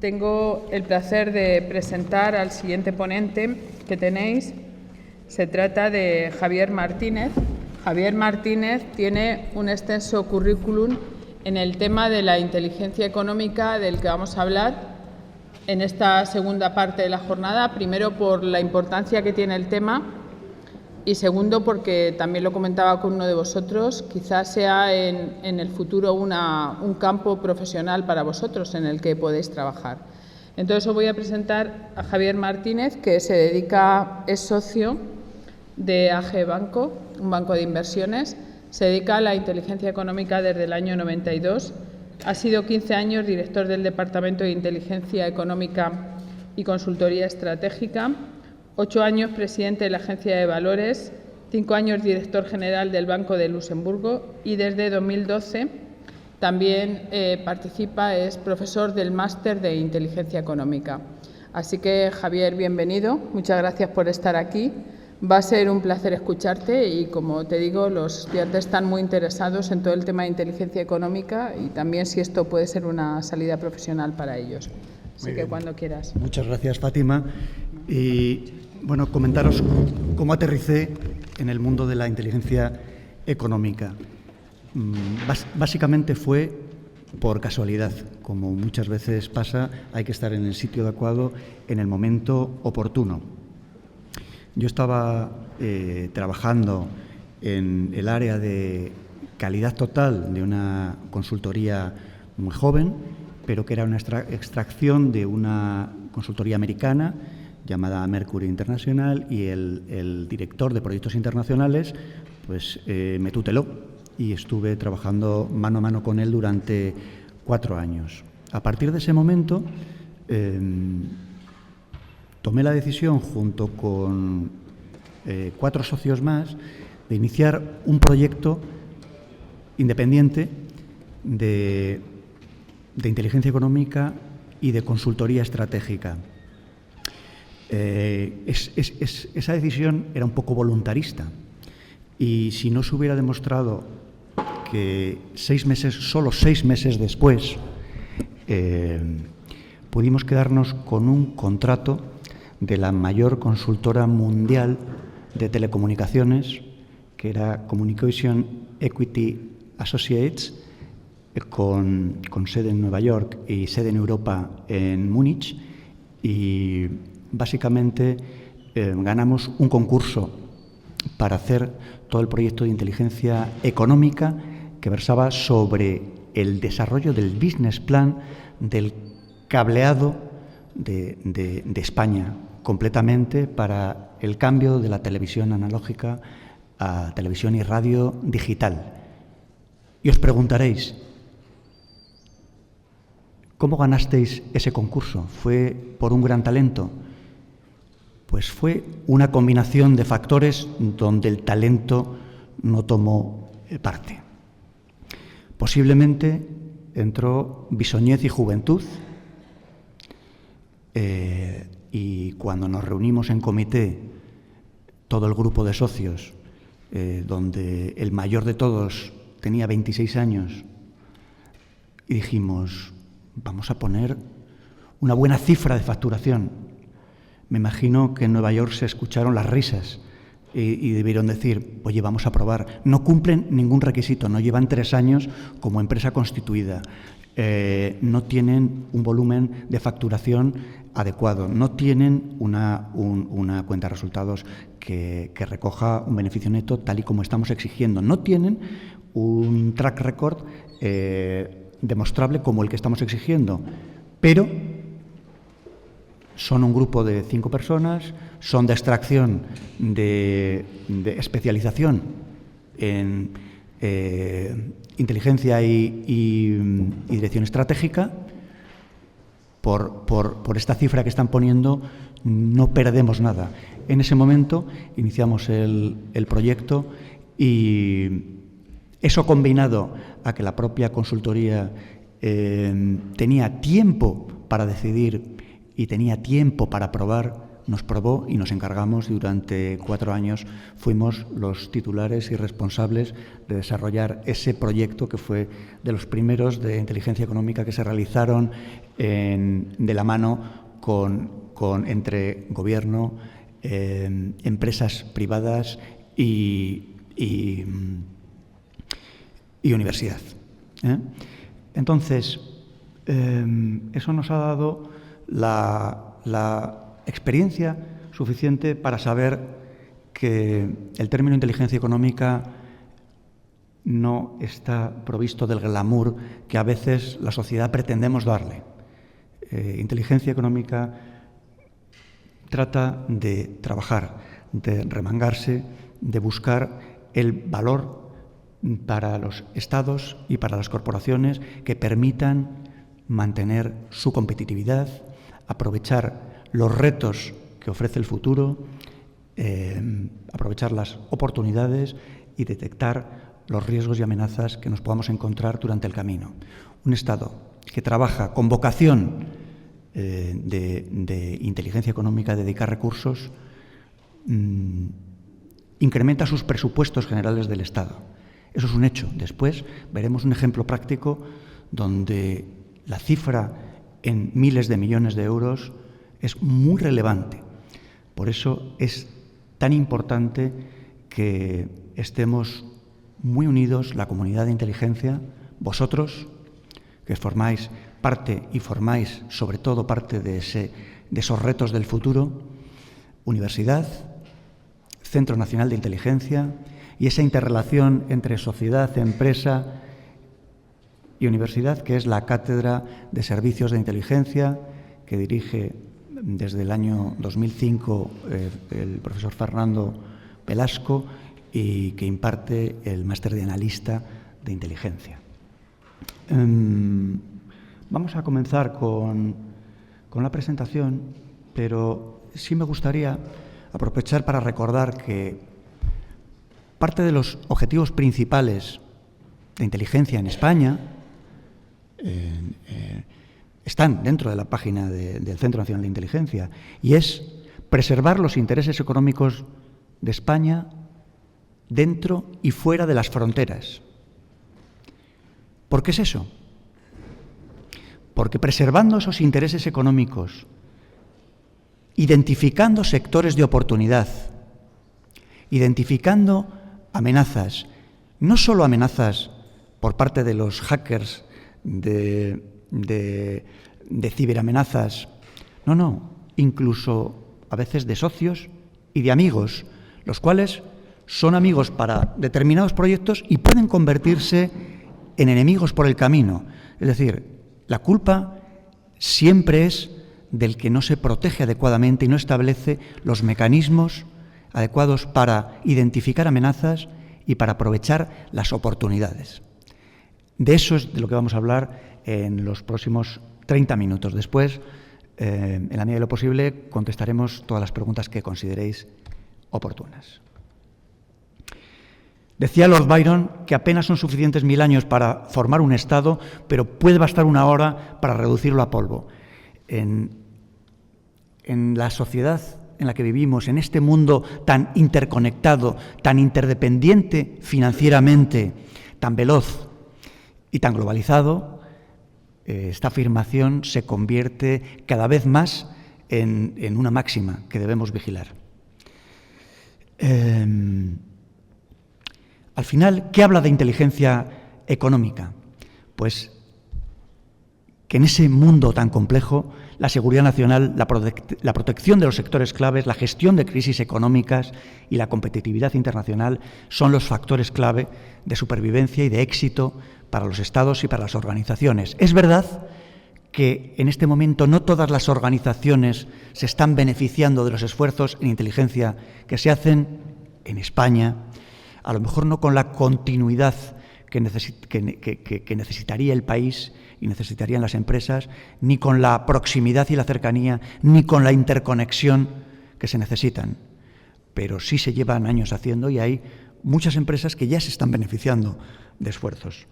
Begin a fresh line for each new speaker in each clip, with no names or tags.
tengo el placer de presentar al siguiente ponente que tenéis. Se trata de Javier Martínez. Javier Martínez tiene un extenso currículum en el tema de la inteligencia económica del que vamos a hablar en esta segunda parte de la jornada. Primero, por la importancia que tiene el tema y segundo, porque también lo comentaba con uno de vosotros, quizás sea en el futuro un campo profesional para vosotros en el que podéis trabajar. Entonces os voy a presentar a Javier Martínez, que es socio de AG Banco, un banco de inversiones. Se dedica a la inteligencia económica desde el año 92. Ha sido 15 años director del Departamento de Inteligencia Económica y Consultoría Estratégica, 8 años presidente de la Agencia de Valores, 5 años director general del Banco de Luxemburgo y desde 2012 también es profesor del Máster de Inteligencia Económica. Así que, Javier, bienvenido. Muchas gracias por estar aquí. Va a ser un placer escucharte y, como te digo, los estudiantes están muy interesados en todo el tema de inteligencia económica y también si esto puede ser una salida profesional para ellos. Así que cuando quieras.
Muchas gracias, Fátima. Y, bueno, comentaros cómo aterricé en el mundo de la inteligencia económica. Básicamente fue por casualidad. Como muchas veces pasa, hay que estar en el sitio adecuado en el momento oportuno. Yo estaba trabajando en el área de calidad total de una consultoría muy joven, pero que era una extracción de una consultoría americana llamada Mercury International, y el director de proyectos internacionales pues me tuteló y estuve trabajando mano a mano con él durante 4 años. A partir de ese momento tomé la decisión, junto con 4 socios más, de iniciar un proyecto independiente de inteligencia económica y de consultoría estratégica. Esa decisión era un poco voluntarista y si no se hubiera demostrado que solo 6 meses después pudimos quedarnos con un contrato de la mayor consultora mundial de telecomunicaciones, que era Communication Equity Associates, con sede en Nueva York y sede en Europa en Múnich, y básicamente ganamos un concurso para hacer todo el proyecto de inteligencia económica que versaba sobre el desarrollo del business plan del cableado de España, completamente, para el cambio de la televisión analógica a televisión y radio digital. Y os preguntaréis, ¿cómo ganasteis ese concurso? ¿Fue por un gran talento? Pues fue una combinación de factores donde el talento no tomó parte. Posiblemente entró bisoñez y juventud, y cuando nos reunimos en comité, todo el grupo de socios, donde el mayor de todos tenía 26 años, y dijimos, vamos a poner una buena cifra de facturación. Me imagino que en Nueva York se escucharon las risas y debieron decir, oye, vamos a probar. No cumplen ningún requisito, no llevan 3 años como empresa constituida, no tienen un volumen de facturación adecuado, no tienen una cuenta de resultados que recoja un beneficio neto tal y como estamos exigiendo, no tienen un track record demostrable como el que estamos exigiendo, pero son un grupo de 5 personas, son de extracción, de especialización en inteligencia y dirección estratégica. Por esta cifra que están poniendo, no perdemos nada. En ese momento iniciamos el proyecto, y eso, combinado a que la propia consultoría tenía tiempo para decidir y tenía tiempo para probar, nos probó y nos encargamos y durante 4 años fuimos los titulares y responsables de desarrollar ese proyecto que fue de los primeros de inteligencia económica que se realizaron de la mano entre gobierno, empresas privadas y universidad. Entonces, eso nos ha dado la experiencia suficiente para saber que el término inteligencia económica no está provisto del glamour que a veces la sociedad pretendemos darle. Inteligencia económica trata de trabajar, de remangarse, de buscar el valor para los estados y para las corporaciones que permitan mantener su competitividad, aprovechar los retos que ofrece el futuro, aprovechar las oportunidades y detectar los riesgos y amenazas que nos podamos encontrar durante el camino. Un Estado que trabaja con vocación de inteligencia económica, de dedicar recursos, incrementa sus presupuestos generales del Estado. Eso es un hecho. Después veremos un ejemplo práctico donde la cifra en miles de millones de euros es muy relevante. Por eso es tan importante que estemos muy unidos, la comunidad de inteligencia, vosotros, que formáis parte y formáis sobre todo parte de esos retos del futuro, universidad, Centro Nacional de Inteligencia y esa interrelación entre sociedad, empresa y universidad, que es la Cátedra de Servicios de Inteligencia, que dirige desde el año 2005 el profesor Fernando Velasco y que imparte el máster de analista de inteligencia. Vamos a comenzar con la presentación, pero sí me gustaría aprovechar para recordar que parte de los objetivos principales de inteligencia en España están dentro de la página del Centro Nacional de Inteligencia, y es preservar los intereses económicos de España dentro y fuera de las fronteras. ¿Por qué es eso? Porque preservando esos intereses económicos, identificando sectores de oportunidad, identificando amenazas, no solo amenazas por parte de los hackers, de ciberamenazas, no, incluso a veces de socios y de amigos, los cuales son amigos para determinados proyectos y pueden convertirse en enemigos por el camino. Es decir, la culpa siempre es del que no se protege adecuadamente y no establece los mecanismos adecuados para identificar amenazas y para aprovechar las oportunidades. De eso es de lo que vamos a hablar en los próximos 30 minutos. Después, en la medida de lo posible, contestaremos todas las preguntas que consideréis oportunas. Decía Lord Byron que apenas son suficientes 1000 años para formar un Estado, pero puede bastar 1 hora para reducirlo a polvo. En la sociedad en la que vivimos, en este mundo tan interconectado, tan interdependiente financieramente, tan veloz y tan globalizado, esta afirmación se convierte cada vez más en una máxima que debemos vigilar. Al final, ¿qué habla de inteligencia económica? Pues que en ese mundo tan complejo, la seguridad nacional, la protección de los sectores claves, la gestión de crisis económicas y la competitividad internacional son los factores clave de supervivencia y de éxito para los Estados y para las organizaciones. Es verdad que en este momento no todas las organizaciones se están beneficiando de los esfuerzos en inteligencia que se hacen en España, a lo mejor no con la continuidad que necesitaría el país y necesitarían las empresas, ni con la proximidad y la cercanía, ni con la interconexión que se necesitan. Pero sí se llevan años haciendo y hay muchas empresas que ya se están beneficiando de esfuerzos.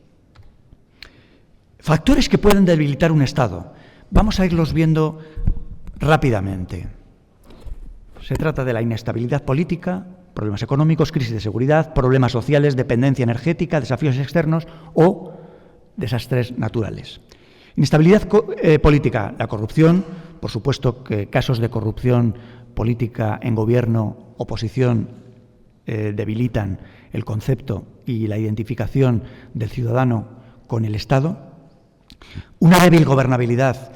Factores que pueden debilitar un Estado. Vamos a irlos viendo rápidamente. Se trata de la inestabilidad política, problemas económicos, crisis de seguridad, problemas sociales, dependencia energética, desafíos externos o desastres naturales. Inestabilidad política, la corrupción, por supuesto que casos de corrupción política en gobierno, oposición, debilitan el concepto y la identificación del ciudadano con el Estado. Una débil gobernabilidad,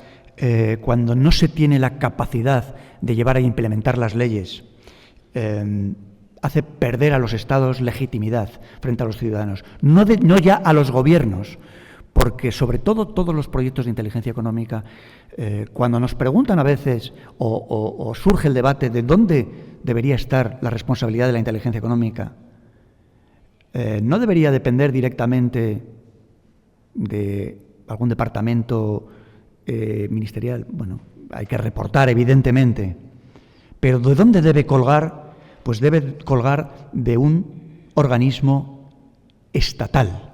cuando no se tiene la capacidad de llevar a implementar las leyes, hace perder a los Estados legitimidad frente a los ciudadanos, no ya a los gobiernos, porque sobre todo todos los proyectos de inteligencia económica, cuando nos preguntan a veces o surge el debate de dónde debería estar la responsabilidad de la inteligencia económica, no debería depender directamente de algún departamento ministerial. Bueno, hay que reportar, evidentemente, pero ¿de dónde debe colgar? Pues debe colgar de un organismo estatal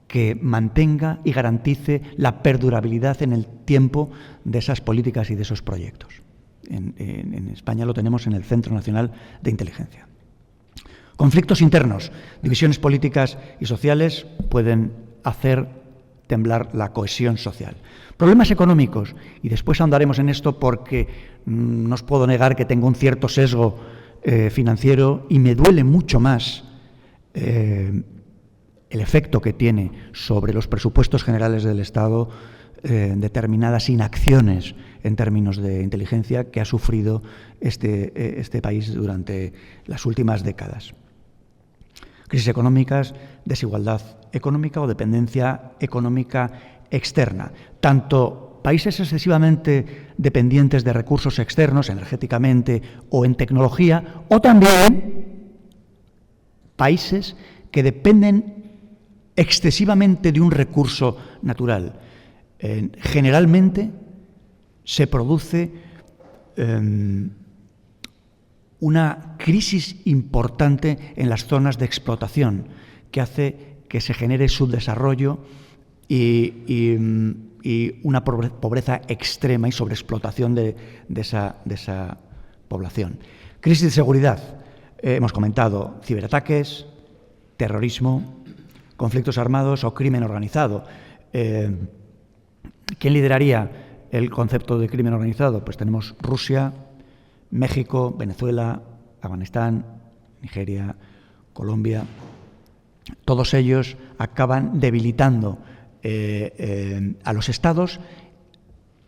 que mantenga y garantice la perdurabilidad en el tiempo de esas políticas y de esos proyectos. En España lo tenemos en el Centro Nacional de Inteligencia. Conflictos internos, divisiones políticas y sociales pueden hacer temblar la cohesión social. Problemas económicos, y después ahondaremos en esto porque no os puedo negar que tengo un cierto sesgo financiero y me duele mucho más el efecto que tiene sobre los presupuestos generales del Estado determinadas inacciones en términos de inteligencia que ha sufrido este país durante las últimas décadas. Crisis económicas, desigualdad económica o dependencia económica externa. Tanto países excesivamente dependientes de recursos externos, energéticamente o en tecnología, o también países que dependen excesivamente de un recurso natural. Generalmente se produce una crisis importante en las zonas de explotación que hace que se genere subdesarrollo y una pobreza extrema y sobreexplotación de esa población. Crisis de seguridad. Hemos comentado ciberataques, terrorismo, conflictos armados o crimen organizado. ¿Quién lideraría el concepto de crimen organizado? Pues tenemos Rusia, México, Venezuela, Afganistán, Nigeria, Colombia. Todos ellos acaban debilitando a los Estados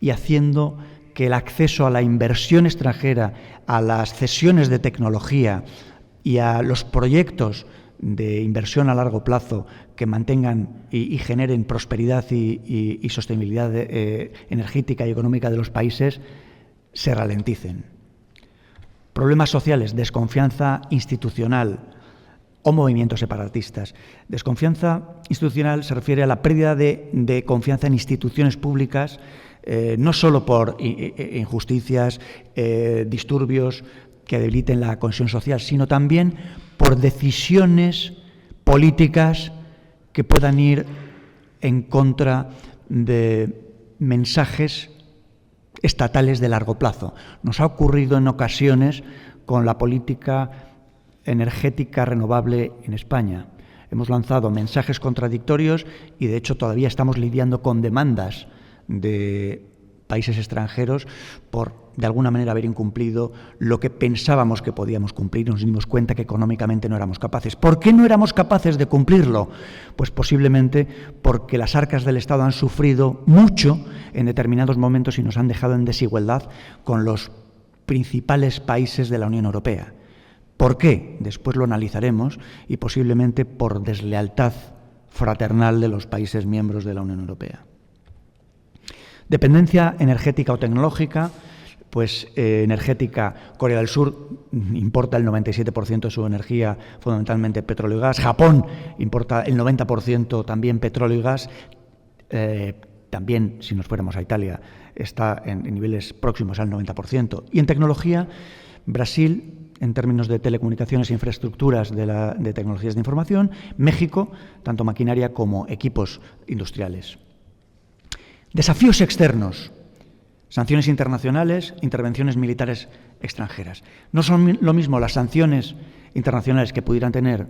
y haciendo que el acceso a la inversión extranjera, a las cesiones de tecnología y a los proyectos de inversión a largo plazo que mantengan y generen prosperidad y sostenibilidad energética y económica de los países se ralenticen. Problemas sociales, desconfianza institucional o movimientos separatistas. Desconfianza institucional se refiere a la pérdida de confianza en instituciones públicas, no solo por injusticias, disturbios que debiliten la cohesión social, sino también por decisiones políticas que puedan ir en contra de mensajes estatales de largo plazo. Nos ha ocurrido en ocasiones con la política energética renovable en España. Hemos lanzado mensajes contradictorios y, de hecho, todavía estamos lidiando con demandas de países extranjeros por, de alguna manera, haber incumplido lo que pensábamos que podíamos cumplir. Nos dimos cuenta que económicamente no éramos capaces. ¿Por qué no éramos capaces de cumplirlo? Pues posiblemente porque las arcas del Estado han sufrido mucho en determinados momentos y nos han dejado en desigualdad con los principales países de la Unión Europea. ¿Por qué? Después lo analizaremos y posiblemente por deslealtad fraternal de los países miembros de la Unión Europea. Dependencia energética o tecnológica, pues energética, Corea del Sur importa el 97% de su energía, fundamentalmente petróleo y gas. Japón importa el 90% también petróleo y gas. También, si nos fuéramos a Italia, está en niveles próximos al 90%. Y en tecnología, Brasil, en términos de telecomunicaciones e infraestructuras de tecnologías de información, México, tanto maquinaria como equipos industriales. Desafíos externos. Sanciones internacionales, intervenciones militares extranjeras. No son lo mismo las sanciones internacionales que pudieran tener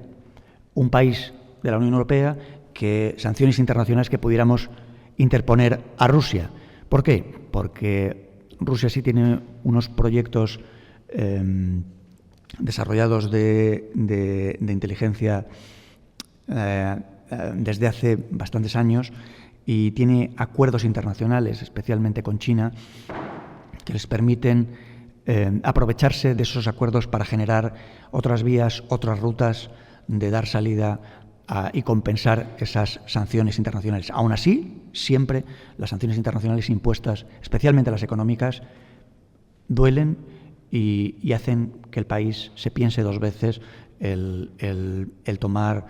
un país de la Unión Europea que sanciones internacionales que pudiéramos interponer a Rusia. ¿Por qué? Porque Rusia sí tiene unos proyectos desarrollados de inteligencia desde hace bastantes años y tiene acuerdos internacionales, especialmente con China, que les permiten aprovecharse de esos acuerdos para generar otras vías, otras rutas de dar salida y compensar esas sanciones internacionales. Aún así, siempre las sanciones internacionales impuestas, especialmente las económicas, duelen y hacen que el país se piense dos veces el tomar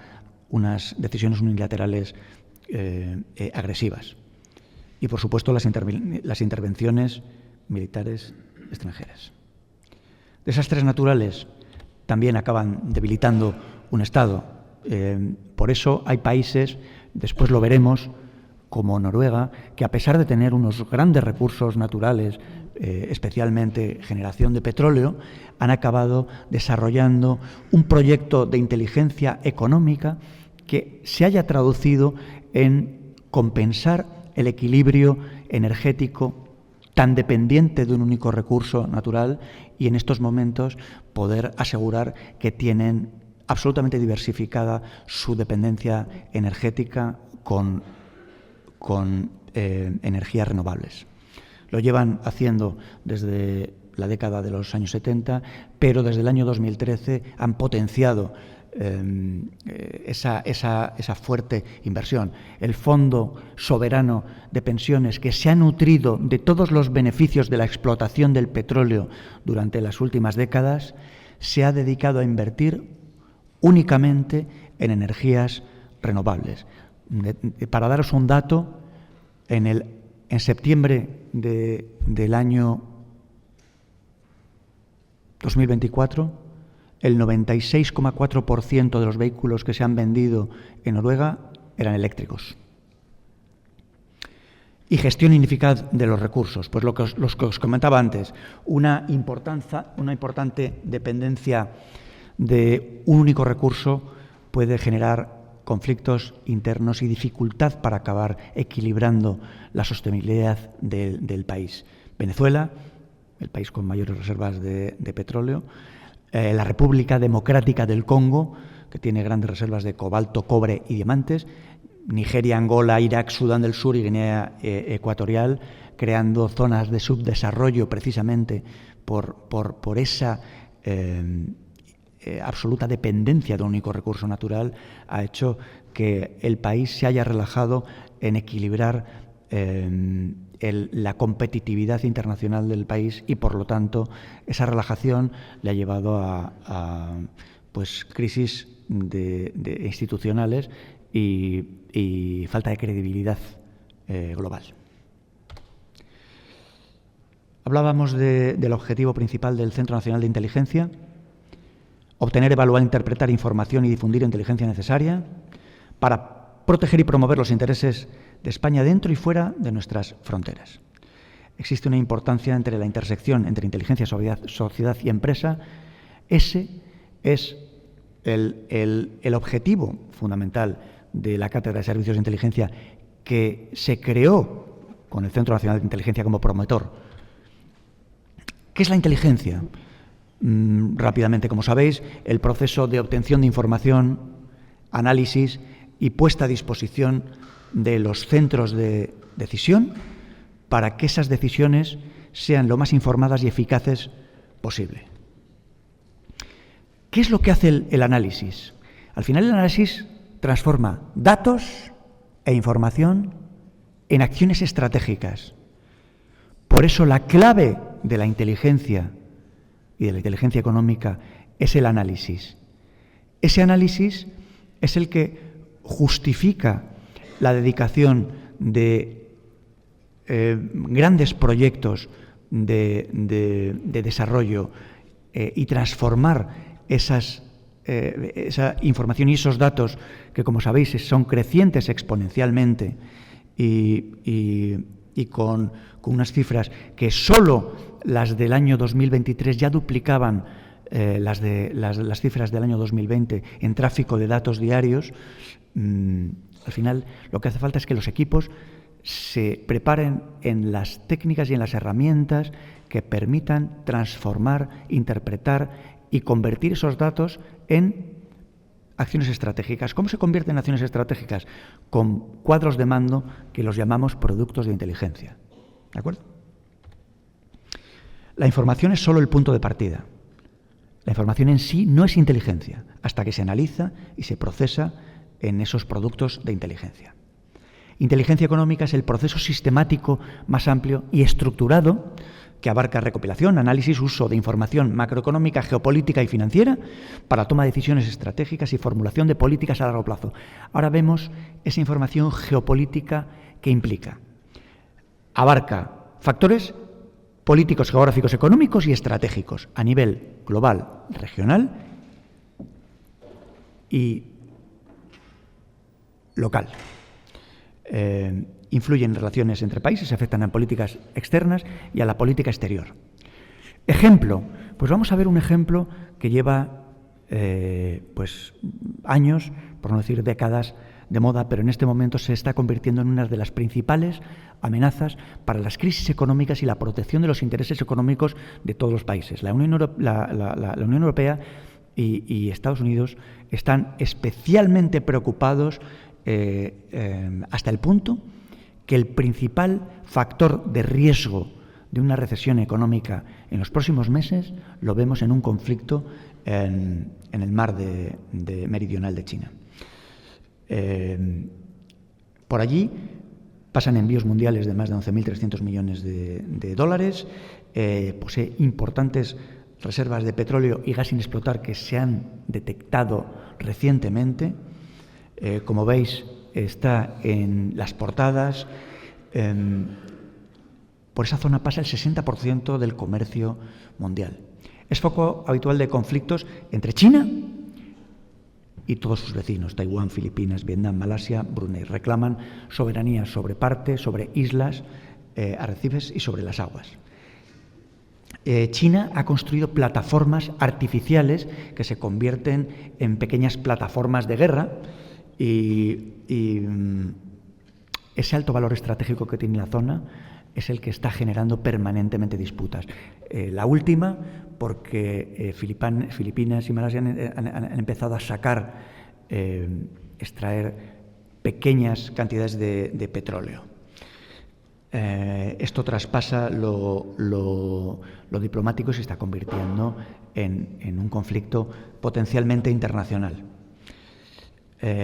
unas decisiones unilaterales agresivas. Y, por supuesto, las intervenciones militares extranjeras. Desastres naturales también acaban debilitando un Estado. Por eso hay países, después lo veremos, como Noruega, que a pesar de tener unos grandes recursos naturales, especialmente generación de petróleo, han acabado desarrollando un proyecto de inteligencia económica que se haya traducido en compensar el equilibrio energético tan dependiente de un único recurso natural y en estos momentos poder asegurar que tienen absolutamente diversificada su dependencia energética con energías renovables. Lo llevan haciendo desde la década de los años 70, pero desde el año 2013 han potenciado esa fuerte inversión. El Fondo Soberano de Pensiones, que se ha nutrido de todos los beneficios de la explotación del petróleo durante las últimas décadas, se ha dedicado a invertir únicamente en energías renovables. Para daros un dato, en septiembre del año 2024, el 96,4% de los vehículos que se han vendido en Noruega eran eléctricos. Y gestión ineficaz de los recursos. Pues los que os comentaba antes, una importante dependencia de un único recurso puede generar conflictos internos y dificultad para acabar equilibrando la sostenibilidad del país. Venezuela, el país con mayores reservas de petróleo, la República Democrática del Congo, que tiene grandes reservas de cobalto, cobre y diamantes, Nigeria, Angola, Irak, Sudán del Sur y Guinea Ecuatorial, creando zonas de subdesarrollo precisamente por esa absoluta dependencia de un único recurso natural, ha hecho que el país se haya relajado en equilibrar la competitividad internacional del país y, por lo tanto, esa relajación le ha llevado a crisis institucionales y falta de credibilidad global. Hablábamos del objetivo principal del Centro Nacional de Inteligencia: obtener, evaluar, interpretar información y difundir inteligencia necesaria para proteger y promover los intereses de España dentro y fuera de nuestras fronteras. Existe una importancia entre la intersección entre inteligencia, sociedad y empresa. Ese es el objetivo fundamental de la Cátedra de Servicios de Inteligencia, que se creó con el Centro Nacional de Inteligencia como promotor. ¿Qué es la inteligencia? Rápidamente, como sabéis, el proceso de obtención de información, análisis y puesta a disposición de los centros de decisión para que esas decisiones sean lo más informadas y eficaces posible. ¿Qué es lo que hace el análisis? Al final, el análisis transforma datos e información en acciones estratégicas. Por eso, la clave de la inteligencia y de la inteligencia económica es el análisis. Ese análisis es el que justifica la dedicación de grandes proyectos de desarrollo y transformar esa información y esos datos que, como sabéis, son crecientes exponencialmente y y con unas cifras que solo las del año 2023 ya duplicaban las cifras del año 2020 en tráfico de datos diarios, al final lo que hace falta es que los equipos se preparen en las técnicas y en las herramientas que permitan transformar, interpretar y convertir esos datos en acciones estratégicas. ¿Cómo se convierten en acciones estratégicas? Con cuadros de mando que los llamamos productos de inteligencia. ¿De acuerdo? La información es solo el punto de partida. La información en sí no es inteligencia, hasta que se analiza y se procesa en esos productos de inteligencia. Inteligencia económica es el proceso sistemático más amplio y estructurado que abarca recopilación, análisis, uso de información macroeconómica, geopolítica y financiera para toma de decisiones estratégicas y formulación de políticas a largo plazo. Ahora vemos esa información geopolítica que implica. Abarca factores políticos, geográficos, económicos y estratégicos a nivel global, regional y local. Influyen en relaciones entre países, afectan a políticas externas y a la política exterior. Ejemplo, pues vamos a ver un ejemplo que lleva pues años, por no decir décadas, de moda, pero en este momento se está convirtiendo en una de las principales amenazas para las crisis económicas y la protección de los intereses económicos de todos los países. La Unión Europea y Estados Unidos están especialmente preocupados hasta el punto que el principal factor de riesgo de una recesión económica en los próximos meses lo vemos en un conflicto en el mar meridional de China. Por allí pasan envíos mundiales de más de 11.300 millones de dólares, posee importantes reservas de petróleo y gas sin explotar que se han detectado recientemente. Como veis, está en las portadas. Por esa zona pasa el 60% del comercio mundial. Es foco habitual de conflictos entre China y todos sus vecinos, Taiwán, Filipinas, Vietnam, Malasia, Brunei. Reclaman soberanía sobre islas, arrecifes y sobre las aguas. China ha construido plataformas artificiales que se convierten en pequeñas plataformas de guerra y ese alto valor estratégico que tiene la zona es el que está generando permanentemente disputas. La última, porque Filipinas y Malasia han empezado a extraer pequeñas cantidades de petróleo. Esto traspasa lo diplomático y se está convirtiendo en un conflicto potencialmente internacional.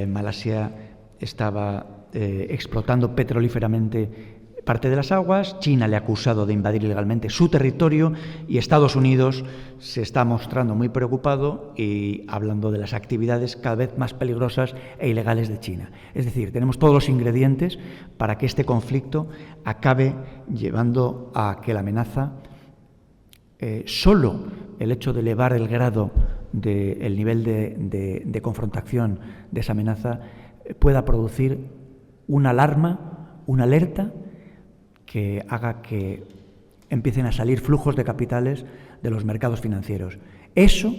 Malasia estaba explotando petrolíferamente parte de las aguas, China le ha acusado de invadir ilegalmente su territorio y Estados Unidos se está mostrando muy preocupado y hablando de las actividades cada vez más peligrosas e ilegales de China. Es decir, tenemos todos los ingredientes para que este conflicto acabe llevando a que la amenaza, solo el hecho de elevar el grado del nivel de confrontación de esa amenaza pueda producir una alarma, una alerta que haga que empiecen a salir flujos de capitales de los mercados financieros. Eso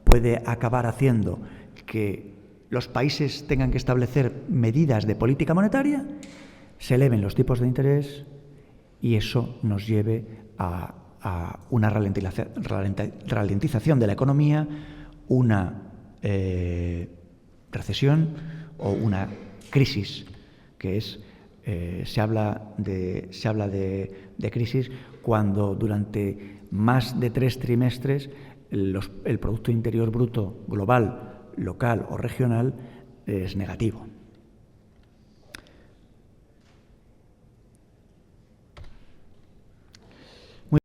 puede acabar haciendo que los países tengan que establecer medidas de política monetaria, se eleven los tipos de interés y eso nos lleve a una ralentización de la economía, una recesión o una crisis, que es se habla de crisis cuando durante más de 3 trimestres el Producto Interior Bruto global, local o regional es negativo. Muy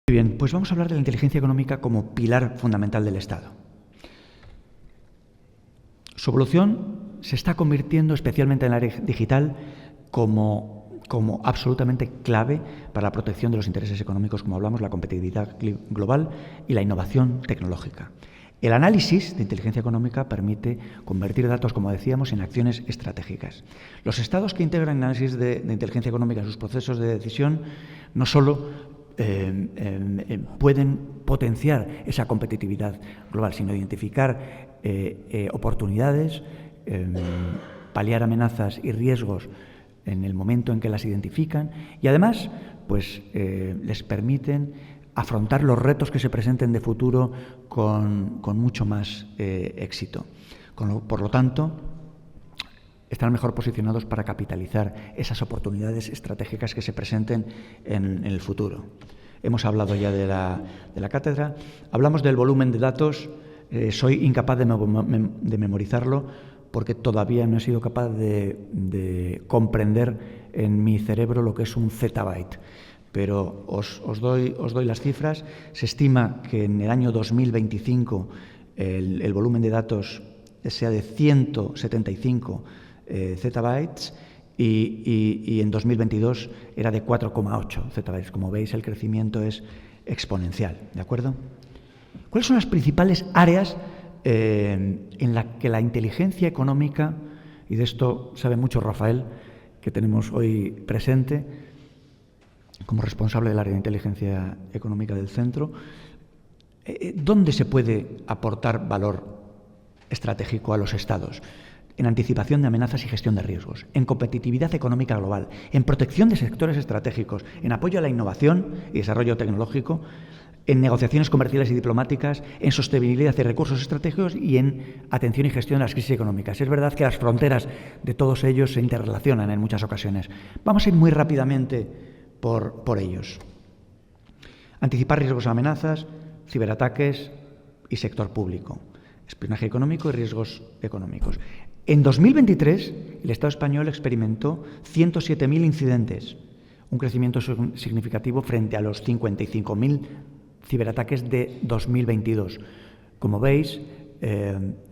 bien, pues vamos a hablar de la inteligencia económica como pilar fundamental del Estado. Su evolución se está convirtiendo, especialmente en el área digital, como absolutamente clave para la protección de los intereses económicos, como hablamos, la competitividad global y la innovación tecnológica. El análisis de inteligencia económica permite convertir datos, como decíamos, en acciones estratégicas. Los estados que integran el análisis de inteligencia económica en sus procesos de decisión no solo pueden potenciar esa competitividad global, sino identificar oportunidades, paliar amenazas y riesgos en el momento en que las identifican y además pues, les permiten afrontar los retos que se presenten de futuro con mucho más éxito. Por lo tanto, están mejor posicionados para capitalizar esas oportunidades estratégicas que se presenten en el futuro. Hemos hablado ya de la cátedra, hablamos del volumen de datos, soy incapaz de memorizarlo porque todavía no he sido capaz de comprender en mi cerebro lo que es un zettabyte. Pero os doy las cifras. Se estima que en el año 2025 el volumen de datos sea de 175 zettabytes y en 2022 era de 4,8 zettabytes. Como veis, el crecimiento es exponencial, ¿de acuerdo? ¿Cuáles son las principales áreas en las que la inteligencia económica, y de esto sabe mucho Rafael, que tenemos hoy presente, como responsable del área de inteligencia económica del centro, ¿dónde se puede aportar valor estratégico a los estados? En anticipación de amenazas y gestión de riesgos, en competitividad económica global, en protección de sectores estratégicos, en apoyo a la innovación y desarrollo tecnológico, en negociaciones comerciales y diplomáticas, en sostenibilidad y recursos estratégicos y en atención y gestión de las crisis económicas. Es verdad que las fronteras de todos ellos se interrelacionan en muchas ocasiones. Vamos a ir muy rápidamente por ellos. Anticipar riesgos o amenazas, ciberataques y sector público, espionaje económico y riesgos económicos. En 2023, el Estado español experimentó 107.000 incidentes, un crecimiento significativo frente a los 55.000 ciberataques de 2022. Como veis,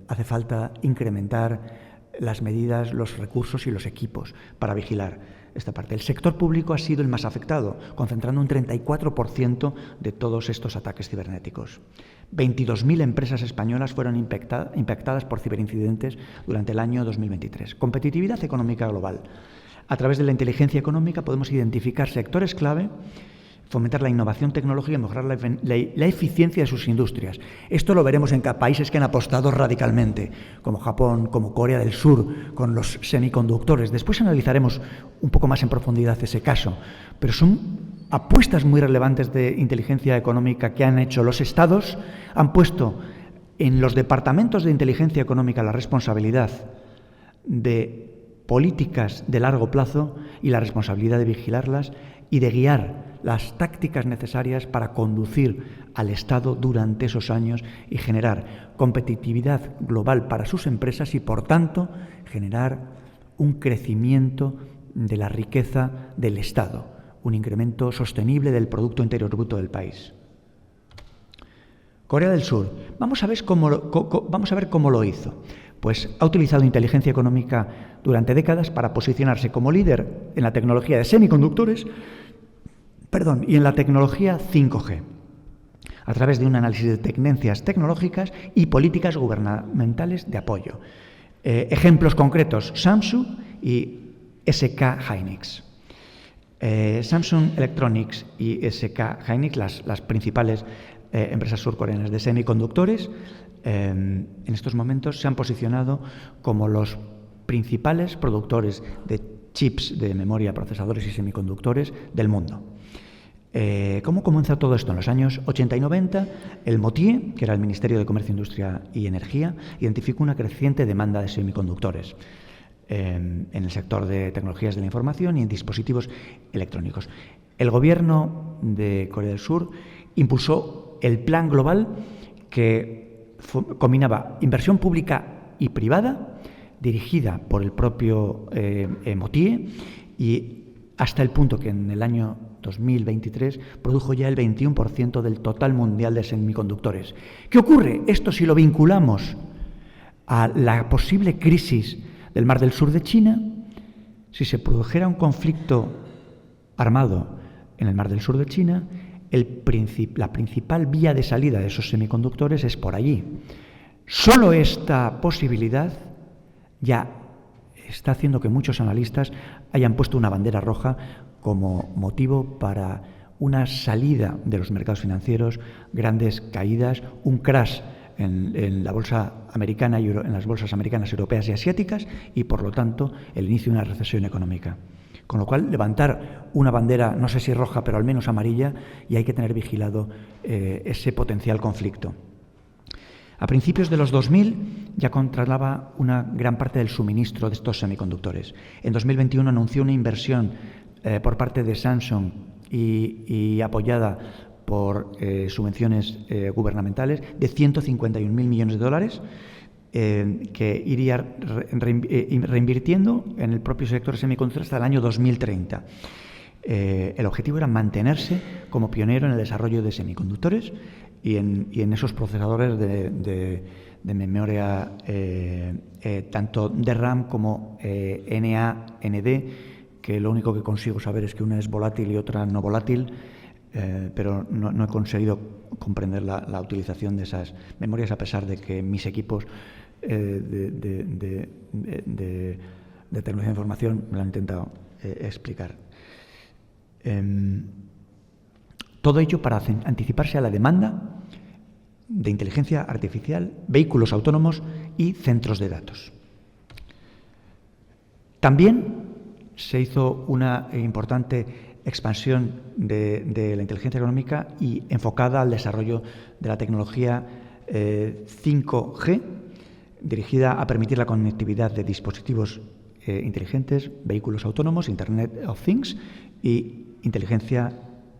hace falta incrementar las medidas, los recursos y los equipos para vigilar esta parte. El sector público ha sido el más afectado, concentrando un 34% de todos estos ataques cibernéticos. 22.000 empresas españolas fueron impactadas por ciberincidentes durante el año 2023. Competitividad económica global. A través de la inteligencia económica podemos identificar sectores clave, fomentar la innovación tecnológica y mejorar la eficiencia de sus industrias. Esto lo veremos en países que han apostado radicalmente, como Japón, como Corea del Sur, con los semiconductores. Después analizaremos un poco más en profundidad ese caso, pero son apuestas muy relevantes de inteligencia económica que han hecho los estados, han puesto en los departamentos de inteligencia económica la responsabilidad de políticas de largo plazo y la responsabilidad de vigilarlas y de guiar las tácticas necesarias para conducir al Estado durante esos años y generar competitividad global para sus empresas y, por tanto, generar un crecimiento de la riqueza del Estado, un incremento sostenible del Producto Interior Bruto del país. Corea del Sur. Vamos a ver cómo lo hizo. Pues ha utilizado inteligencia económica durante décadas para posicionarse como líder en la tecnología de semiconductores y en la tecnología 5G, a través de un análisis de tendencias tecnológicas y políticas gubernamentales de apoyo. Ejemplos concretos, Samsung y SK Hynix. Samsung Electronics y SK Hynix, las principales empresas surcoreanas de semiconductores, en estos momentos se han posicionado como los principales productores de chips de memoria, procesadores y semiconductores del mundo. ¿Cómo comenzó todo esto? En los años 80 y 90, el MOTIE, que era el Ministerio de Comercio, Industria y Energía, identificó una creciente demanda de semiconductores en el sector de tecnologías de la información y en dispositivos electrónicos. El gobierno de Corea del Sur impulsó el Plan Global que combinaba inversión pública y privada, dirigida por el propio MOTIE, y hasta el punto que en el año 2023 produjo ya el 21% del total mundial de semiconductores. ¿Qué ocurre? Esto, si lo vinculamos a la posible crisis del Mar del Sur de China, si se produjera un conflicto armado en el Mar del Sur de China, la principal vía de salida de esos semiconductores es por allí. Solo esta posibilidad ya está haciendo que muchos analistas hayan puesto una bandera roja como motivo para una salida de los mercados financieros, grandes caídas, un crash en la bolsa americana y en las bolsas americanas, europeas y asiáticas, y por lo tanto el inicio de una recesión económica. Con lo cual, levantar una bandera, no sé si roja, pero al menos amarilla, y hay que tener vigilado ese potencial conflicto. A principios de los 2000 ya controlaba una gran parte del suministro de estos semiconductores. En 2021 anunció una inversión por parte de Samsung y apoyada por subvenciones gubernamentales de 151.000 millones de dólares que iría reinvirtiendo en el propio sector semiconductor hasta el año 2030. El objetivo era mantenerse como pionero en el desarrollo de semiconductores y en esos procesadores de memoria tanto de RAM como NA, ND, que lo único que consigo saber es que una es volátil y otra no volátil, pero no he conseguido comprender la utilización de esas memorias, a pesar de que mis equipos de tecnología de información me lo han intentado explicar. Todo ello para anticiparse a la demanda de inteligencia artificial, vehículos autónomos y centros de datos. También se hizo una importante expansión de la inteligencia económica y enfocada al desarrollo de la tecnología 5G, dirigida a permitir la conectividad de dispositivos inteligentes, vehículos autónomos, Internet of Things y inteligencia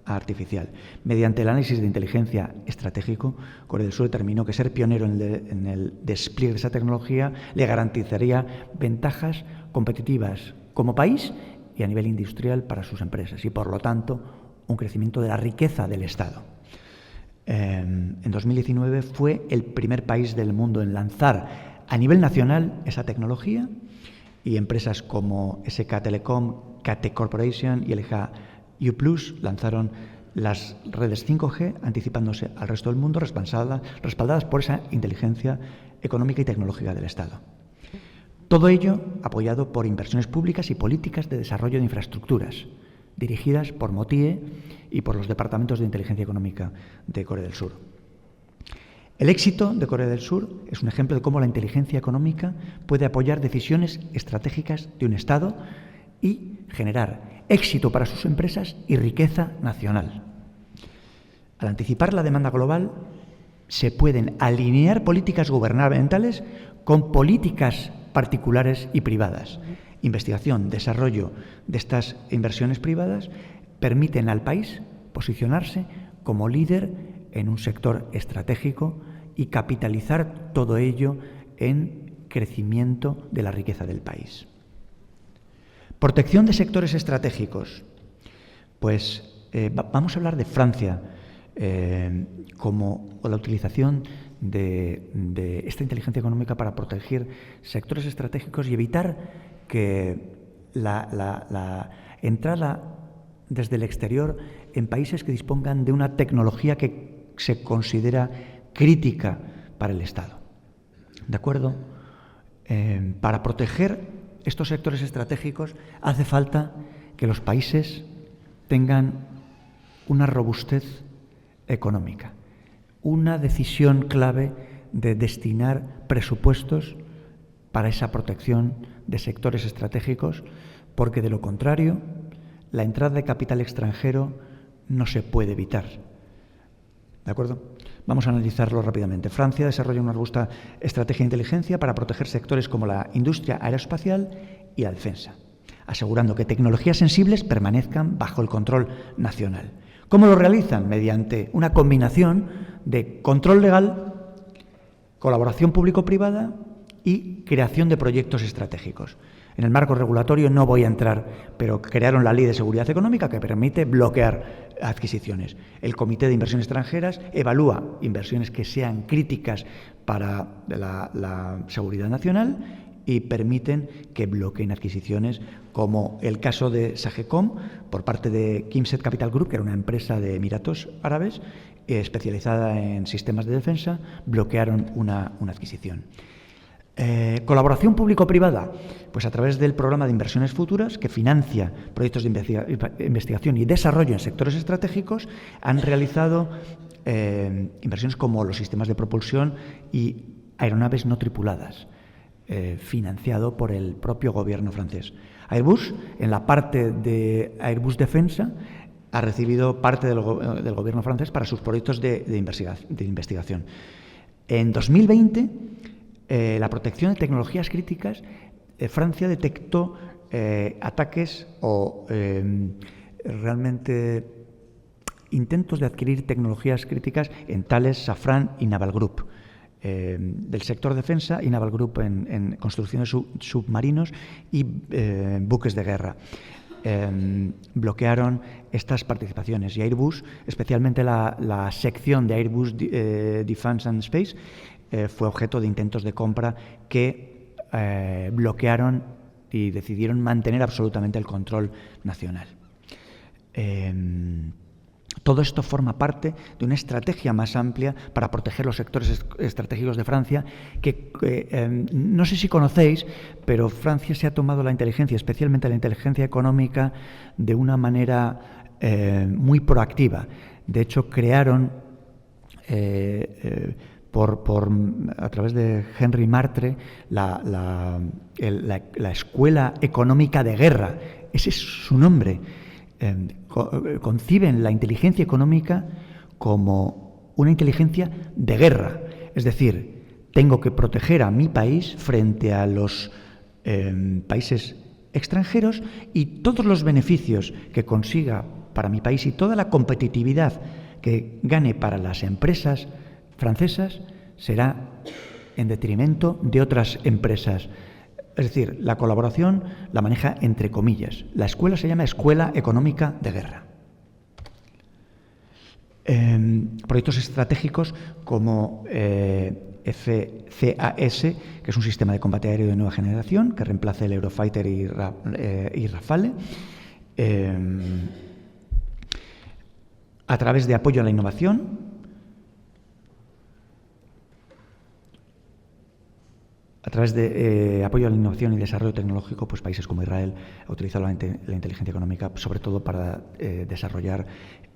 artificial. Mediante el análisis de inteligencia estratégico, Corea del Sur determinó que ser pionero en el despliegue de esa tecnología le garantizaría ventajas competitivas como país y a nivel industrial para sus empresas y, por lo tanto, un crecimiento de la riqueza del Estado. En 2019 fue el primer país del mundo en lanzar a nivel nacional esa tecnología y empresas como SK Telecom, KT Corporation y LG U Plus lanzaron las redes 5G, anticipándose al resto del mundo, respaldadas por esa inteligencia económica y tecnológica del Estado. Todo ello apoyado por inversiones públicas y políticas de desarrollo de infraestructuras, dirigidas por MOTIE y por los departamentos de inteligencia económica de Corea del Sur. El éxito de Corea del Sur es un ejemplo de cómo la inteligencia económica puede apoyar decisiones estratégicas de un Estado y generar éxito para sus empresas y riqueza nacional. Al anticipar la demanda global, se pueden alinear políticas gubernamentales con políticas particulares y privadas. Investigación, desarrollo de estas inversiones privadas permiten al país posicionarse como líder en un sector estratégico y capitalizar todo ello en crecimiento de la riqueza del país. Protección de sectores estratégicos. Pues vamos a hablar de Francia como la utilización de esta inteligencia económica para proteger sectores estratégicos y evitar que la entrada desde el exterior en países que dispongan de una tecnología que se considera crítica para el Estado. ¿De acuerdo? Para proteger estos sectores estratégicos hace falta que los países tengan una robustez económica, una decisión clave de destinar presupuestos para esa protección de sectores estratégicos, porque de lo contrario, la entrada de capital extranjero no se puede evitar. ¿De acuerdo? Vamos a analizarlo rápidamente. Francia desarrolla una robusta estrategia de inteligencia para proteger sectores como la industria aeroespacial y la defensa, asegurando que tecnologías sensibles permanezcan bajo el control nacional. ¿Cómo lo realizan? Mediante una combinación de control legal, colaboración público-privada y creación de proyectos estratégicos. En el marco regulatorio no voy a entrar, pero crearon la Ley de Seguridad Económica que permite bloquear adquisiciones. El Comité de Inversiones Extranjeras evalúa inversiones que sean críticas para la seguridad nacional y permiten que bloqueen adquisiciones, como el caso de Sagecom por parte de Kimset Capital Group, que era una empresa de Emiratos Árabes especializada en sistemas de defensa, bloquearon una adquisición. Colaboración público-privada, pues a través del programa de inversiones futuras, que financia proyectos de investigación y desarrollo en sectores estratégicos, han realizado inversiones como los sistemas de propulsión y aeronaves no tripuladas, financiado por el propio gobierno francés. Airbus, en la parte de Airbus Defensa, ha recibido parte del gobierno francés para sus proyectos de investigación. En 2020, la protección de tecnologías críticas, Francia detectó ataques o realmente intentos de adquirir tecnologías críticas en Thales, Safran y Naval Group. Del sector defensa y Naval Group en construcción de submarinos y buques de guerra. Bloquearon estas participaciones y Airbus, especialmente la sección de Airbus Defence and Space, fue objeto de intentos de compra que bloquearon y decidieron mantener absolutamente el control nacional. Todo esto forma parte de una estrategia más amplia para proteger los sectores estratégicos de Francia, que no sé si conocéis, pero Francia se ha tomado la inteligencia, especialmente la inteligencia económica, de una manera muy proactiva. De hecho, crearon, a través de Henry Martre, la Escuela Económica de Guerra. Ese es su nombre. Conciben la inteligencia económica como una inteligencia de guerra. Es decir, tengo que proteger a mi país frente a los países extranjeros, y todos los beneficios que consiga para mi país y toda la competitividad que gane para las empresas francesas será en detrimento de otras empresas. Es decir, la colaboración la maneja entre comillas. La escuela se llama Escuela Económica de Guerra. Proyectos estratégicos como FCAS, que es un sistema de combate aéreo de nueva generación que reemplaza el Eurofighter y Rafale, a través de apoyo a la innovación, a través de apoyo a la innovación y desarrollo tecnológico, pues países como Israel han utilizado la inteligencia económica sobre todo para desarrollar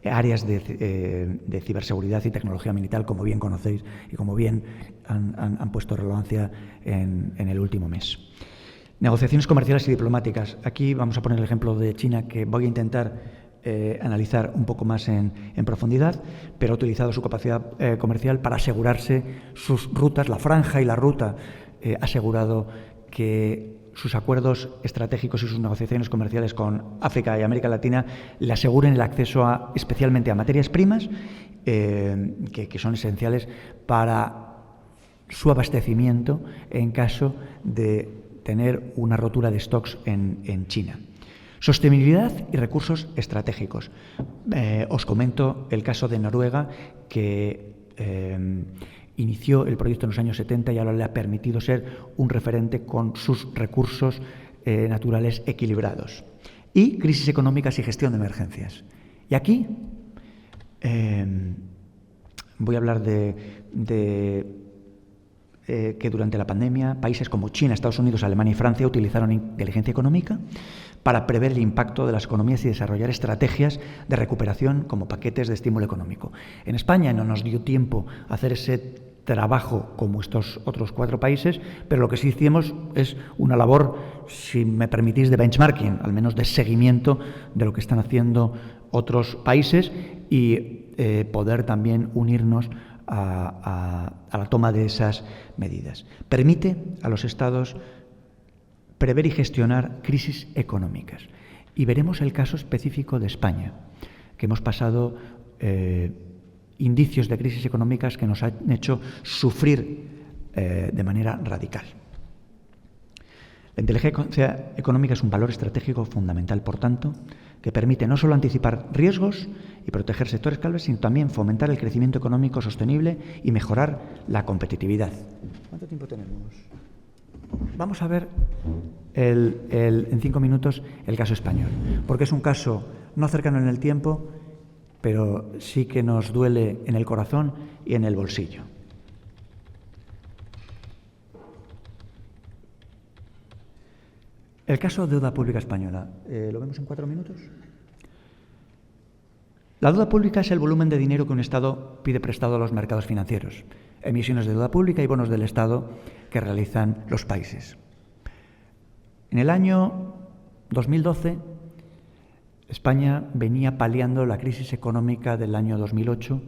áreas de ciberseguridad y tecnología militar, como bien conocéis y como bien han puesto relevancia en el último mes. Negociaciones comerciales y diplomáticas. Aquí vamos a poner el ejemplo de China, que voy a intentar analizar un poco más en profundidad, pero ha utilizado su capacidad comercial para asegurarse sus rutas, la franja y la ruta. Ha asegurado que sus acuerdos estratégicos y sus negociaciones comerciales con África y América Latina le aseguren el acceso especialmente a materias primas que son esenciales para su abastecimiento en caso de tener una rotura de stocks en China. Sostenibilidad y recursos estratégicos. Os comento el caso de Noruega, que inició el proyecto en los años 70 y ahora le ha permitido ser un referente con sus recursos naturales equilibrados. Y crisis económicas y gestión de emergencias. Y aquí voy a hablar de que durante la pandemia países como China, Estados Unidos, Alemania y Francia utilizaron inteligencia económica para prever el impacto de las economías y desarrollar estrategias de recuperación como paquetes de estímulo económico. En España no nos dio tiempo a hacer ese trabajo como estos otros 4 países, pero lo que sí hicimos es una labor, si me permitís, de benchmarking, al menos de seguimiento de lo que están haciendo otros países y poder también unirnos a la toma de esas medidas. Permite a los Estados prever y gestionar crisis económicas. Y veremos el caso específico de España, que hemos pasado indicios de crisis económicas que nos han hecho sufrir de manera radical. La inteligencia económica es un valor estratégico fundamental, por tanto, que permite no solo anticipar riesgos y proteger sectores claves, sino también fomentar el crecimiento económico sostenible y mejorar la competitividad. ¿Cuánto tiempo tenemos? Vamos a ver en 5 minutos el caso español, porque es un caso no cercano en el tiempo, pero sí que nos duele en el corazón y en el bolsillo. El caso de deuda pública española. ¿Lo vemos en 4 minutos? La deuda pública es el volumen de dinero que un Estado pide prestado a los mercados financieros, emisiones de deuda pública y bonos del Estado que realizan los países. En el año 2012, España venía paliando la crisis económica del año 2008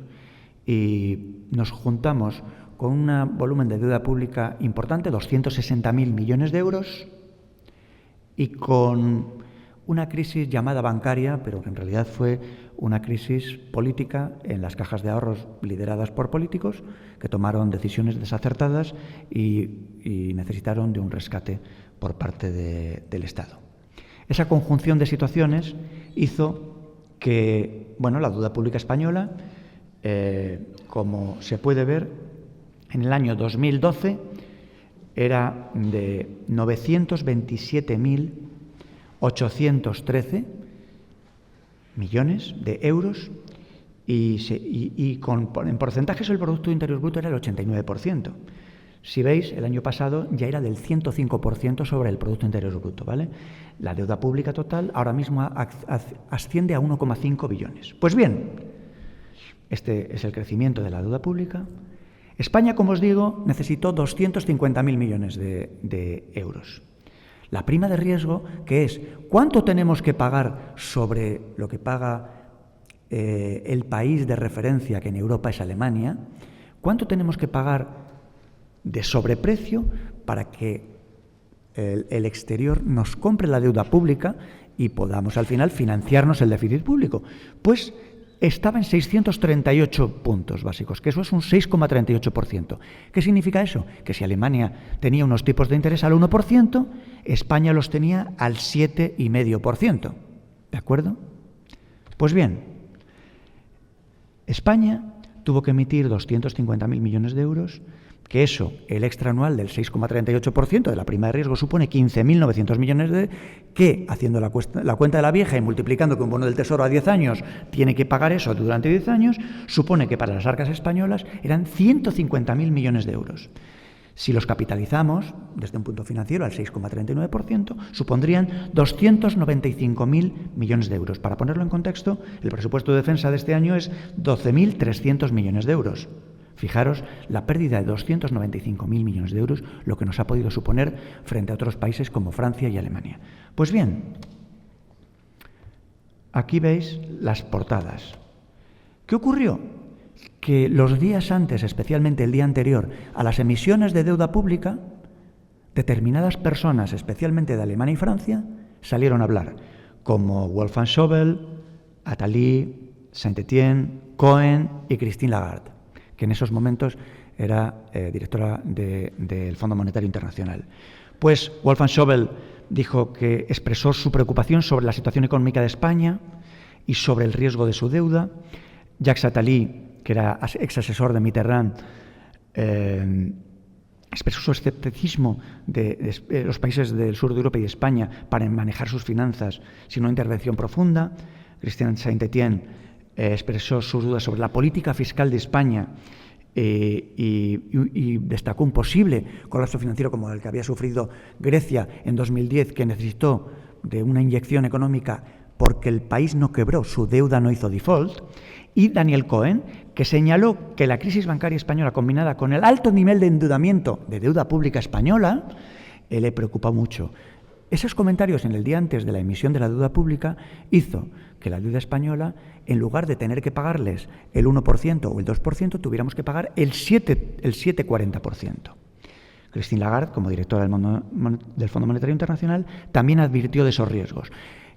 y nos juntamos con un volumen de deuda pública importante, 260.000 millones de euros, y con una crisis llamada bancaria, pero que en realidad fue una crisis política en las cajas de ahorros lideradas por políticos que tomaron decisiones desacertadas y necesitaron de un rescate por parte del Estado. Esa conjunción de situaciones hizo que, la deuda pública española, como se puede ver, en el año 2012 era de 927.813 millones de euros y en porcentajes el Producto Interior Bruto era el 89%. Si veis, el año pasado ya era del 105% sobre el Producto Interior Bruto, ¿vale? La deuda pública total ahora mismo asciende a 1,5 billones. Pues bien, este es el crecimiento de la deuda pública. España, como os digo, necesitó 250.000 millones de euros. La prima de riesgo, que es cuánto tenemos que pagar sobre lo que paga el país de referencia, que en Europa es Alemania, cuánto tenemos que pagar de sobreprecio para que el exterior nos compre la deuda pública y podamos al final financiarnos el déficit público. Pues estaba en 638 puntos básicos, que eso es un 6,38%. ¿Qué significa eso? Que si Alemania tenía unos tipos de interés al 1%, España los tenía al 7,5%. ¿De acuerdo? Pues bien, España tuvo que emitir 250.000 millones de euros, que eso, el extra anual del 6,38% de la prima de riesgo supone 15.900 millones que, haciendo la cuenta de la vieja y multiplicando que un bono del Tesoro a 10 años tiene que pagar eso durante 10 años, supone que para las arcas españolas eran 150.000 millones de euros. Si los capitalizamos desde un punto financiero al 6,39%, supondrían 295.000 millones de euros. Para ponerlo en contexto, el presupuesto de defensa de este año es 12.300 millones de euros. Fijaros la pérdida de 295.000 millones de euros, lo que nos ha podido suponer frente a otros países como Francia y Alemania. Pues bien, aquí veis las portadas. ¿Qué ocurrió? Que los días antes, especialmente el día anterior, a las emisiones de deuda pública, determinadas personas, especialmente de Alemania y Francia, salieron a hablar, como Wolfgang Schäuble, Attali, Saint-Étienne, Cohen y Christine Lagarde, que en esos momentos era directora del Fondo Monetario Internacional. Pues Wolfgang Schäuble dijo que expresó su preocupación sobre la situación económica de España y sobre el riesgo de su deuda. Jacques Attali, que era ex asesor de Mitterrand, expresó su escepticismo de los países del sur de Europa y de España para manejar sus finanzas sin una intervención profunda. Christian Saint-Étienne expresó sus dudas sobre la política fiscal de España y destacó un posible colapso financiero como el que había sufrido Grecia en 2010, que necesitó de una inyección económica porque el país no quebró, su deuda no hizo default. Y Daniel Cohen, que señaló que la crisis bancaria española, combinada con el alto nivel de endeudamiento de deuda pública española, le preocupó mucho. Esos comentarios en el día antes de la emisión de la deuda pública hizo que la deuda española, en lugar de tener que pagarles el 1% o el 2%, tuviéramos que pagar el 7,40%. Christine Lagarde, como directora del Fondo Monetario Internacional, también advirtió de esos riesgos.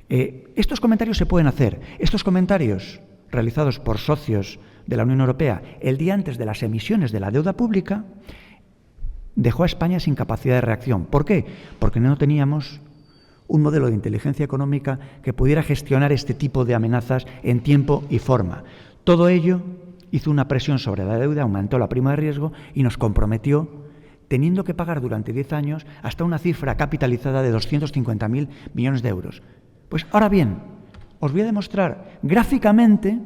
Estos comentarios se pueden hacer. Estos comentarios realizados por socios de la Unión Europea el día antes de las emisiones de la deuda pública dejó a España sin capacidad de reacción. ¿Por qué? Porque no teníamos un modelo de inteligencia económica que pudiera gestionar este tipo de amenazas en tiempo y forma. Todo ello hizo una presión sobre la deuda, aumentó la prima de riesgo y nos comprometió teniendo que pagar durante 10 años hasta una cifra capitalizada de 250.000 millones de euros. Pues ahora bien, os voy a demostrar gráficamente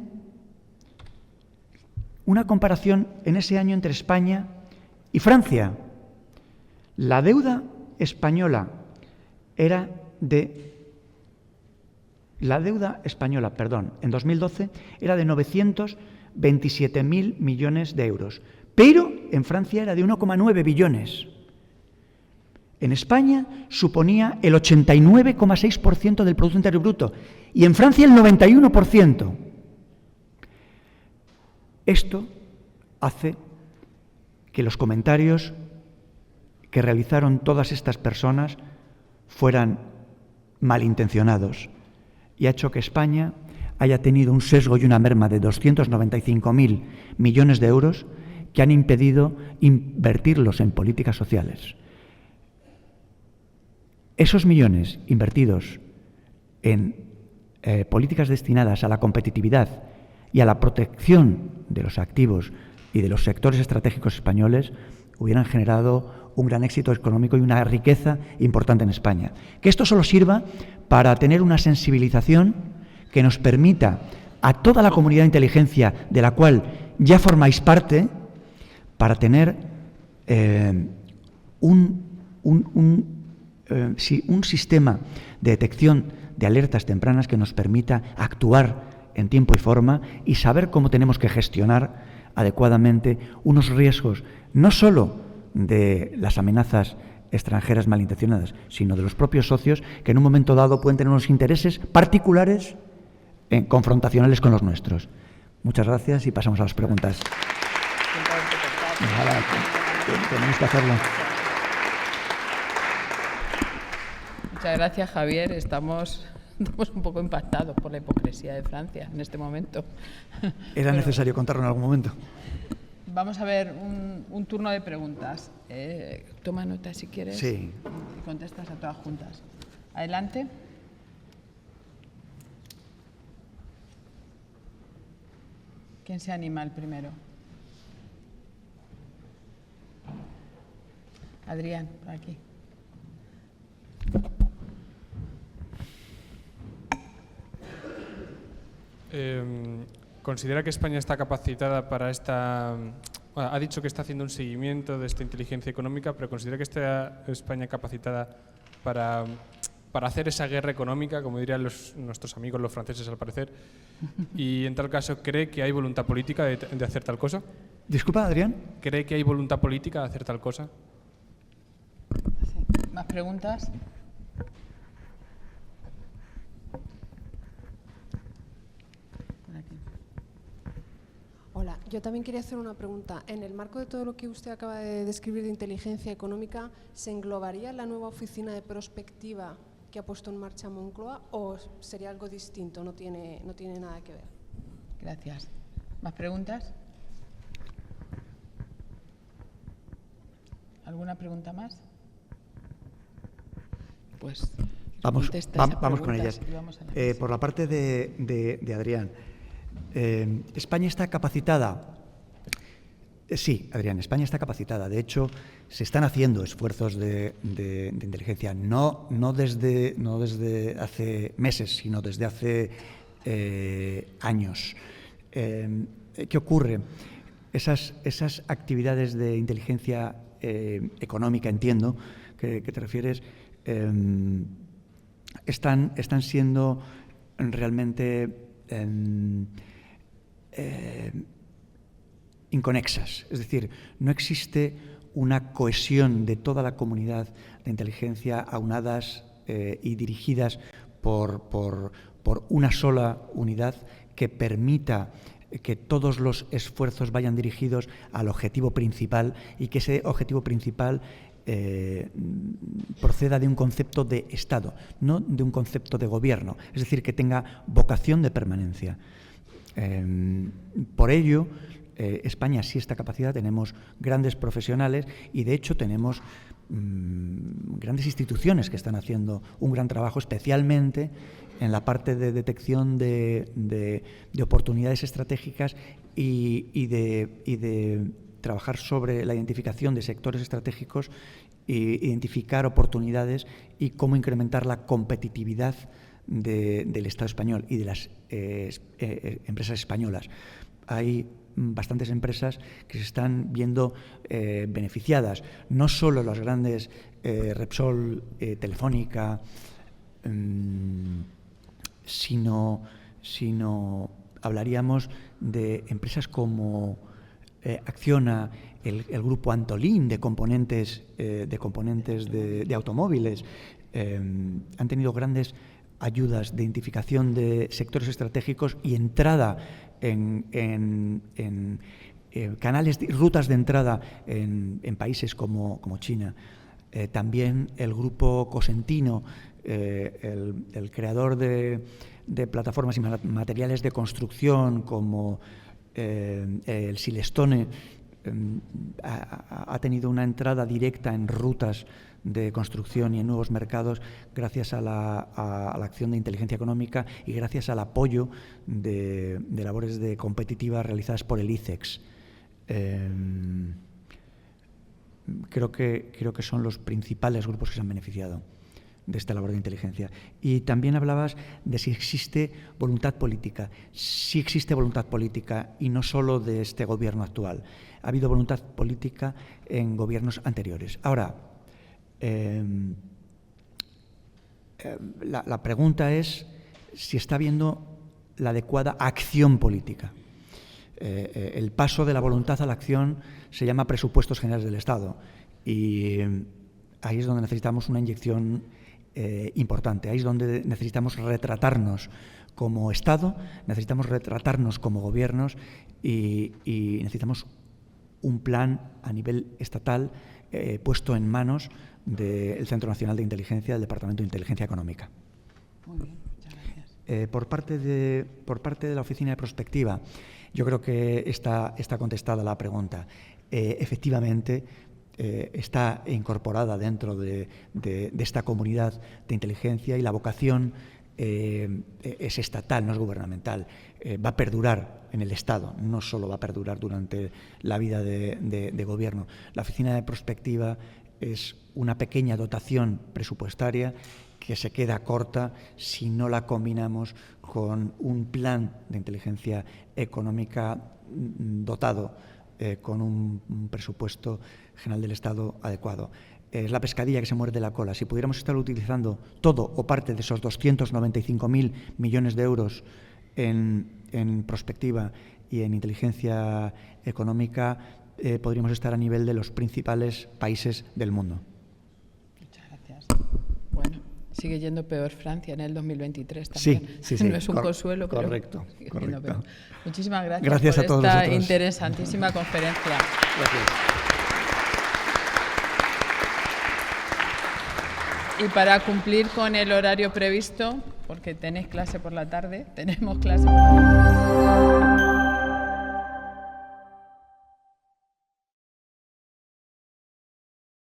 una comparación en ese año entre España y Francia. La deuda española en 2012 era de 927.000 millones de euros, pero en Francia era de 1,9 billones. En España suponía el 89,6% del Producto Interior Bruto y en Francia el 91%. Esto hace que los comentarios que realizaron todas estas personas fueran malintencionados y ha hecho que España haya tenido un sesgo y una merma de 295.000 millones de euros que han impedido invertirlos en políticas sociales. Esos millones invertidos en políticas destinadas a la competitividad y a la protección de los activos y de los sectores estratégicos españoles hubieran generado un gran éxito económico y una riqueza importante en España. Que esto solo sirva para tener una sensibilización que nos permita a toda la comunidad de inteligencia de la cual ya formáis parte, para tener un sistema de detección de alertas tempranas que nos permita actuar en tiempo y forma y saber cómo tenemos que gestionar adecuadamente unos riesgos, no solo de las amenazas extranjeras malintencionadas, sino de los propios socios que en un momento dado pueden tener unos intereses particulares confrontacionales con los nuestros. Muchas gracias y pasamos a las preguntas. Tenemos que hacerlo.
Muchas gracias, Javier. Estamos un poco impactados por la hipocresía de Francia en este momento.
Era necesario contarlo en algún momento.
Vamos a ver un turno de preguntas. Toma nota si quieres.
Sí.
Y contestas a todas juntas. Adelante. ¿Quién se anima el primero? Adrián, por aquí.
¿Considera que España está capacitada para esta... ha dicho que está haciendo un seguimiento de esta inteligencia económica, pero ¿considera que está España capacitada para hacer esa guerra económica, como dirían nuestros amigos los franceses al parecer? Y en tal caso, ¿cree que hay voluntad política de hacer tal cosa?
Disculpa, Adrián.
¿Cree que hay voluntad política de hacer tal cosa?
Sí. ¿Más preguntas?
Hola, yo también quería hacer una pregunta. En el marco de todo lo que usted acaba de describir de inteligencia económica, ¿se englobaría la nueva oficina de prospectiva que ha puesto en marcha Moncloa o sería algo distinto, no tiene nada que ver?
Gracias. ¿Más preguntas? ¿Alguna pregunta más? Pues
vamos con ellas. Por la parte de Adrián. ¿España está capacitada? Sí, Adrián, España está capacitada. De hecho, se están haciendo esfuerzos de inteligencia, no desde hace meses, sino desde hace años. ¿Qué ocurre? Esas actividades de inteligencia económica, entiendo que te refieres, están siendo realmente inconexas. Es decir, no existe una cohesión de toda la comunidad de inteligencia aunadas y dirigidas por una sola unidad que permita que todos los esfuerzos vayan dirigidos al objetivo principal y que ese objetivo principal proceda de un concepto de Estado, no de un concepto de gobierno, es decir, que tenga vocación de permanencia. Por ello, España sí está capacitada, tenemos grandes profesionales y de hecho tenemos grandes instituciones que están haciendo un gran trabajo, especialmente en la parte de detección de oportunidades estratégicas y de trabajar sobre la identificación de sectores estratégicos e identificar oportunidades y cómo incrementar la competitividad del Estado español y de las empresas españolas. Hay bastantes empresas que se están viendo beneficiadas, no solo las grandes Repsol, Telefónica, sino hablaríamos de empresas como Acciona, el grupo Antolín de componentes de automóviles. Han tenido grandes ayudas de identificación de sectores estratégicos y entrada en canales, rutas de entrada en países como China. También el grupo Cosentino, el creador de plataformas y materiales de construcción como el Silestone, ha tenido una entrada directa en rutas de construcción y en nuevos mercados gracias a la acción de inteligencia económica y gracias al apoyo de labores de competitiva realizadas por el ICEX. Creo que son los principales grupos que se han beneficiado de esta labor de inteligencia. Y también hablabas de si existe voluntad política. Sí existe voluntad política, y no solo de este gobierno actual. Ha habido voluntad política en gobiernos anteriores. Ahora, la pregunta es si está habiendo la adecuada acción política. El paso de la voluntad a la acción se llama presupuestos generales del Estado, y ahí es donde necesitamos una inyección importante. Ahí es donde necesitamos retratarnos como Estado, necesitamos retratarnos como gobiernos y necesitamos un plan a nivel estatal puesto en manos del Centro Nacional de Inteligencia, del Departamento de Inteligencia Económica.
Muy bien, muchas gracias.
Por parte de la Oficina de Prospectiva, yo creo que está contestada la pregunta. Efectivamente, está incorporada dentro de esta comunidad de inteligencia, y la vocación es estatal, no es gubernamental. Va a perdurar en el Estado, no solo va a perdurar durante la vida de gobierno. La Oficina de Prospectiva es una pequeña dotación presupuestaria que se queda corta si no la combinamos con un plan de inteligencia económica dotado con un presupuesto general del Estado adecuado. Es la pescadilla que se muerde la cola. Si pudiéramos estar utilizando todo o parte de esos 295.000 millones de euros en prospectiva y en inteligencia económica, podríamos estar a nivel de los principales países del mundo.
Muchas gracias. Bueno, sigue yendo peor Francia en el 2023 también.
Sí.
No es un consuelo, pero
correcto.
Muchísimas
Gracias
por
a todos
esta
vosotros.
interesantísima conferencia.
Gracias.
Y para cumplir con el horario previsto, porque tenéis clase por la tarde, tenemos clase por la tarde.